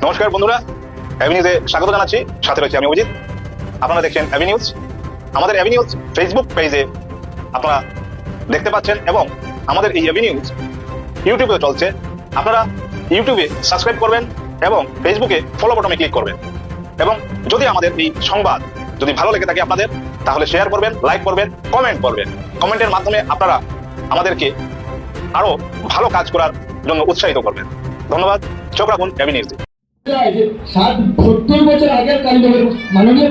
নমস্কার বন্ধুরা, অ্যাভিনিউজে স্বাগত জানাচ্ছি। সাথে রয়েছে আমি অভিজিৎ। আপনারা দেখছেন অ্যাভিনিউজ। আমাদের অ্যাভিনিউজ ফেসবুক পেজে আপনারা দেখতে পাচ্ছেন এবং আমাদের এই অ্যাভিনিউজ ইউটিউবে চলছে। আপনারা ইউটিউবে সাবস্ক্রাইব করবেন এবং ফেসবুকে ফলো বাটনে ক্লিক করবেন। এবং যদি আমাদের এই সংবাদ যদি ভালো লেগে থাকে আপনাদের, তাহলে শেয়ার করবেন, লাইক করবেন, কমেন্ট করবেন। কমেন্টের মাধ্যমে আপনারা আমাদেরকে আরো ভালো কাজ করার জন্য উৎসাহিত করবেন। ধন্যবাদ। চোখ রাখুন অ্যাভিনিউজে। 70 বছর আগের কালীনগরের মাননীয়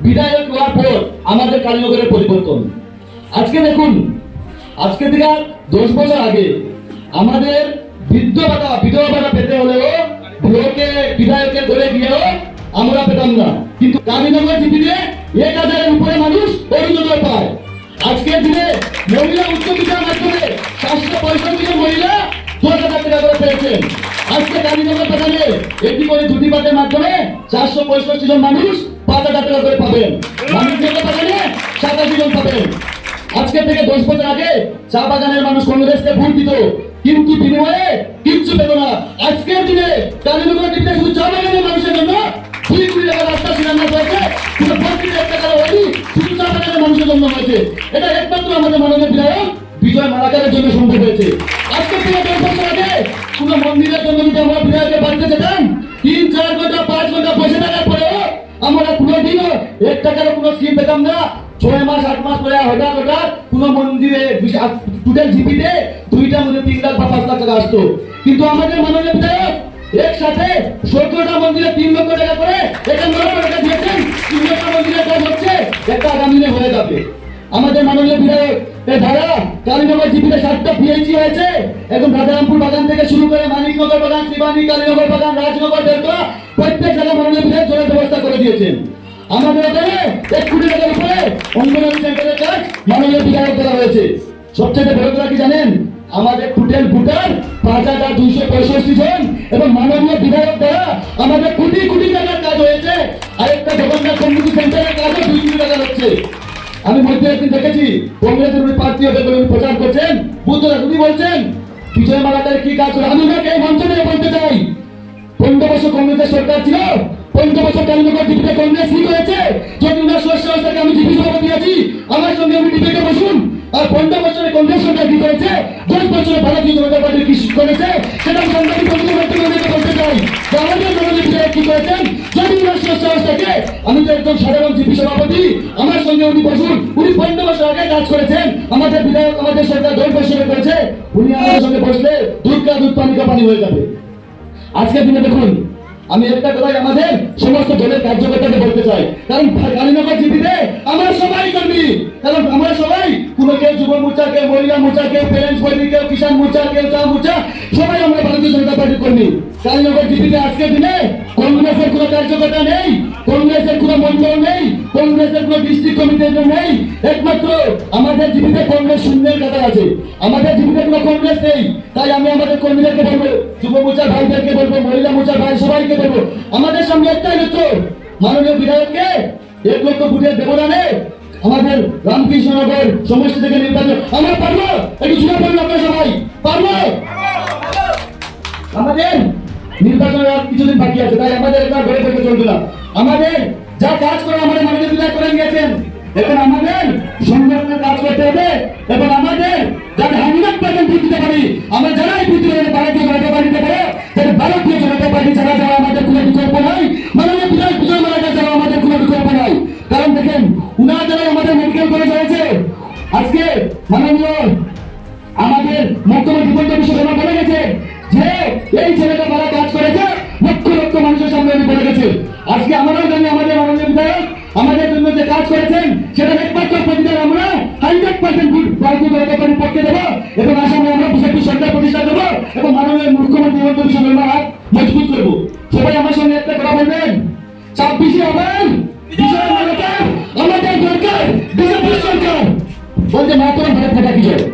বিধায়ক হওয়ার পর আমাদের কালীনগরের পরিবর্তন। আজকে দেখুন, আজকে থেকে 10 বছর আগে আমাদের বিধবা ভাতা পেতে হলেও ব্লকে বিধায়কের ধরে গিয়েও আমরা পেতাম না, কিন্তু কালীনগর জিপিতে 1000-এর উপরে মানুষ অরুণোদয় পায়। আজকের দিনে মহিলা উচ্চবিদ্যার মাধ্যমে 765 জন মহিলা 10,000 টাকা করে পেয়েছেন। আজকে কালীনগর বাজারে একটি করে দুটি পাটের মাধ্যমে 465 জন মানুষ 5,000 টাকা করে পাবেন। মানুষের বাজারে 87 জন পাবেন। আজকে থেকে 10 বছর আগে চা বাগানের মানুষ কংগ্রেসকে ভোট দিত, কিন্তু বিনিময়ে কিচ্ছু পেত না। আজকের দিনে কালীনগর টিভিতে শুধু চা বাগানের মানুষের জন্য 2 কোটি টাকা রাস্তা শিলান্যাস হয়েছে, শুধু 1 টাকা হয়নি, শুধু চা বাগানের মানুষের জন্য হয়েছে। এটা একমাত্র আমাদের মাননীয় বিধায়ক বিজয় মালাকারের জন্য সম্ভব হয়েছে। আজকে থেকে 10 বছর আগে কোনো মন্দিরের জন্য যদি আমরা বিধায়কের বাড়িতে যেতাম, 3-4 ঘন্টা 5 ঘন্টা বসে থাকার পরেও আমরা কোনোদিনও 1 টাকারও কোনো স্কিম পেতাম না। 6 মাস 8 মাস পরে হঠাৎ কোনো মন্দিরে টোটাল জিপিতে 2টা মন্দিরে 3 লাখ বা 5 লাখ টাকা আসতো। কিন্তু আমাদের মাননীয় বিধায়ক একসাথে 17টা মন্দিরে 3 লক্ষ টাকা করে 51 লক্ষ টাকা দিয়েছেন। 3টা মন্দিরের কাজ হচ্ছে, একটা আগামী দিনে হয়ে যাবে। আমাদের মাননীয় বিধায়ক ধারা কালীনগর জিপিতে 7টা পিএইচি হয়েছে। এখন রাজারামপুর বাগান থেকে শুরু করে মানিকনগর বাগান, শ্রীবাণী, কালীনগর বাগান, রাজনগর, দেরকা প্রত্যেক জায়গায় মাননীয় বিধায়ক জলের ব্যবস্থা করে দিয়েছেন। আমাদের এখানে 1 কোটি টাকার উপরে অঙ্গনওয়াড়ি সেন্টারের কাজ মাননীয় বিধায়ক করা হয়েছে। সবচেয়ে বড় কথা কি জানেন? আমাদের টোটাল ভোটার 5,265 জন এবং মাননীয় বিধায়ক দ্বারা আমাদের কোটি কোটি টাকার কাজ হয়েছে। আরেকটা জগন্নাথ কমিউনিটি সেন্টারের কাজও 2 কোটি টাকা হচ্ছে। আমি মধ্যে একদিন দেখেছি কংগ্রেসের উনি প্রার্থী হবে বলে উনি প্রচার করছেন। বুদ্ধরা উনি বলছেন বিজয় মালাকারের কি কাজ করে। আমি ওনাকে এই মঞ্চ থেকে বলতে চাই, 15 বছর কংগ্রেসের সরকার ছিল, 15 বছর কালীনগর জিপিতে কংগ্রেস কি করেছে? যদি উনার সরকারকে আমি জিপি সভাপতি আছি, আমার সঙ্গে উনি ডিবেটে বসুন। আর 15 বছরে কংগ্রেস সরকার কি করেছে, 10 বছরে ভারতীয় জনতা পার্টি কি করেছে, সেটা সাংবাদিক বন্ধুদের মাধ্যমে ওনাকে বলতে চাই। আমাদের মাননীয় বিধায়ক কি করেছেন? যদি উনার সরকারকে আমি তো একদম সাধারণ জিপি সভাপতি, আমার সঙ্গে উনি বসুন। উনি 15 বছর আগে কাজ করেছেন। আমাদের বিধায়ক আমাদের সরকার 10 বছরে করেছে। উনি আমাদের সঙ্গে বসলে দুধ পানি কা পানি হয়ে যাবে। আজকের দিনে দেখুন, আমি একটা কথাই আমাদের সমস্ত দলের কার্যকর্তাকে বলতে চাই, কারণ কালীনগর জিপিতে আমরা সবাই কর্মী। কারণ আমরা সবাই কোনো কেউ যুব মোর্চা, কেউ মহিলা মোর্চা, কেউ প্যারেন্টস পার্টি, কেউ কিষাণ মোর্চা, কেউ চা মোর্চা, সবাই আমরা ভারতীয় জনতা পার্টির কর্মী। কালীনগর জিপিতে আজকের দিনে কংগ্রেসের কোনো কার্যকর্তা নেই, কংগ্রেসের কোনো মন্ডল নেই, কংগ্রেসের কোনো ডিস্ট্রিক্ট কমিটি নেই। একমাত্র আমাদের জিপিতে কংগ্রেস শূন্যের কথা আছে। আমাদের জিপিতে কোনো কংগ্রেস নেই। তাই আমি আমাদের কর্মীদেরকে বলবো, যুব মোর্চার ভাইদেরকে বলবো, মহিলা মোর্চার ভাই সবাইকে বলবো, আমাদের সামনে একটাই লক্ষ্য, মাননীয় বিধায়ককে 1 লক্ষ ভোটের ব্যবধানে আমাদের রামকৃষ্ণনগর সমষ্টি থেকে নির্বাচন আমরা পারবো। একটু জোরে বলুন আপনারা সবাই, পারবো। আমাদের নির্বাচনের আর কিছুদিন বাকি আছে, তাই আমাদের এটা ঘরে থেকে চলবে না। আমাদের যা কাজ করে আমাদের মাননীয় বিধায়ক করে নিয়েছেন, এখন আমাদের সংগঠনের কাজ করতে হবে এবং আমাদের যাতে 100% ভোট দিতে পারি। আমরা যারাই ভোট দিতে পারি, ভারতীয় জনতা পার্টিতে পারে, যাতে ভারতীয় জনতা পার্টি যারা আমাদের কোনো বিকল্প নাই, মাননীয় বিধায়ক বিজয় মালাকার যারা আমাদের কোনো বিকল্প নাই। কারণ দেখেন, উনারা যারা আমাদের মেডিকেল কলেজ হয়েছে, আজকে মাননীয় আমাদের মুখ্যমন্ত্রী হিমন্ত বিশ্ব শর্মা বলে গেছে যে এই ছেলেটা যারা কাজ করেছে লক্ষ লক্ষ মানুষের সামনে উনি বলে গেছে। আজকে আমাদের জন্য আমাদের মাননীয় বিধায়ক আমাদের জন্য যে কাজ করেছেন, সেটা একমাত্র প্রতিদান আমরা 100% ভারতীয় জনতা পার্টির পক্ষে দেবো এবং আসামে আমরা বিজেপি সরকার প্রতিষ্ঠা দেবো এবং মাননীয় মুখ্যমন্ত্রী হিমন্ত বিশ্ব শর্মার হাত মজবুত করবো। সবাই আমার সঙ্গে একটা কথা বলবেন, 26 হবেন বিজয় মালাকার আমাদের দরকার, বিজেপি সরকার বলতে মাত্র ভারত মাতা কি জয়।